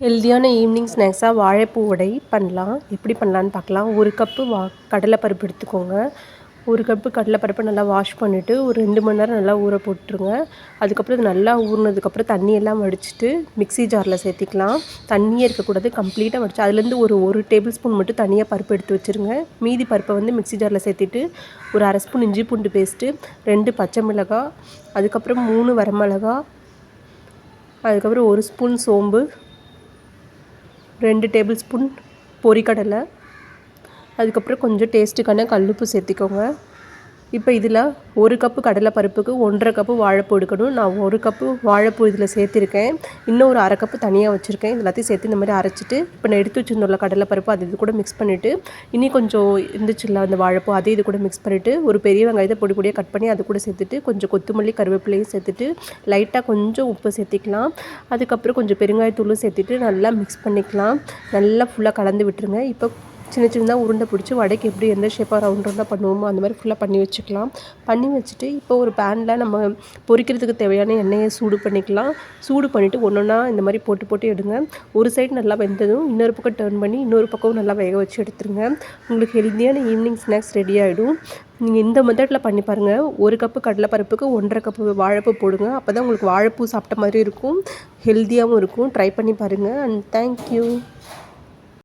ஹெல்தியான ஈவினிங் ஸ்நாக்ஸாக வாழைப்பூ வடை பண்ணலாம். எப்படி பண்ணலான்னு பார்க்கலாம். 1 கப்பு கடலைப்பருப்பு எடுத்துக்கோங்க. 1 கப்பு கடலைப்பருப்பை நல்லா வாஷ் பண்ணிவிட்டு ஒரு 2 மணி நேரம் நல்லா ஊற போட்டுருங்க. அதுக்கப்புறம் இது நல்லா ஊறினதுக்கப்புறம் தண்ணியெல்லாம் வடிச்சிட்டு மிக்ஸி ஜாரில் சேர்த்திக்கலாம். தண்ணியே இருக்கக்கூடாது, கம்ப்ளீட்டாக வடிச்சு அதுலேருந்து ஒரு டேபிள் ஸ்பூன் மட்டும் தனியாக பருப்பு எடுத்து வச்சுருங்க. மீதி பருப்பை வந்து மிக்ஸி ஜாரில் சேர்த்திட்டு ஒரு 1/2 ஸ்பூன் இஞ்சி பூண்டு பேஸ்ட்டு, 2 பச்சை மிளகாய், அதுக்கப்புறம் 3 வரமிளகா, அதுக்கப்புறம் 1 ஸ்பூன் சோம்பு, 2 டேபிள் ஸ்பூன் பொரிக்கடலை, அதுக்கப்புறம் கொஞ்சம் டேஸ்ட்டுக்கான கல்லுப்பு சேர்த்திக்கோங்க. இப்போ இதில் 1 கப்பு கடலைப்பருப்புக்கு 1½ கப்பு வாழைப்பூ எடுக்கணும். நான் 1 கப்பு வாழைப்பூ இதில் சேர்த்திருக்கேன். இன்னும் ஒரு 1/2 கப்பு தனியாக வச்சுருக்கேன். இது எல்லாத்தையும் சேர்த்து இந்த மாதிரி அரைச்சிட்டு இப்போ நான் எடுத்து வச்சுருந்தோம்ல கடலைப்பருப்பு அது இது கூட மிக்ஸ் பண்ணிவிட்டு, இனி கொஞ்சம் இருந்துச்சுல்ல அந்த வாழைப்பூ அதையும் இது கூட மிக்ஸ் பண்ணிவிட்டு, ஒரு பெரிய வெங்காயத்தை பொடி பொடியாக கட் பண்ணி அது கூட சேர்த்துட்டு, கொஞ்சம் கொத்தமல்லி கருவேப்பிலையும் சேர்த்துட்டு, லைட்டாக கொஞ்சம் உப்பு சேர்த்திக்கலாம். அதுக்கப்புறம் கொஞ்சம் பெருங்காயத்தூளும் சேர்த்துட்டு நல்லா மிக்ஸ் பண்ணிக்கலாம். நல்லா ஃபுல்லாக கலந்து விட்டுருங்க. இப்போ சின்ன சின்னதாக உருண்டை பிடிச்சி வடைக்கு எப்படி எந்த ஷேப்பாக ரவுண்ட் ரவுண்டாக பண்ணுவோமோ அந்த மாதிரி ஃபுல்லாக பண்ணி வச்சுக்கலாம். பண்ணி வச்சுட்டு இப்போ ஒரு பேனில் நம்ம பொரிக்கிறதுக்கு தேவையான எண்ணெயை சூடு பண்ணிக்கலாம். சூடு பண்ணிவிட்டு ஒன்றா இந்த மாதிரி போட்டு போட்டு எடுங்க. ஒரு சைடு நல்லா வெந்ததும் இன்னொரு பக்கம் டர்ன் பண்ணி இன்னொரு பக்கம் நல்லா வேக வச்சு எடுத்துருங்க. உங்களுக்கு ஹெல்த்தியான ஈவினிங் ஸ்நாக்ஸ் ரெடி ஆகிடும். நீங்கள் இந்த மெத்தடில் பண்ணி பாருங்கள். 1 கப்பு கடலைப்பருப்புக்கு 1½ கப்பு வாழைப்பூ போடுங்க. அப்போ தான் உங்களுக்கு வாழைப்பூ சாப்பிட்ட மாதிரி இருக்கும், ஹெல்த்தியாகவும் இருக்கும். ட்ரை பண்ணி பாருங்கள். And thank you.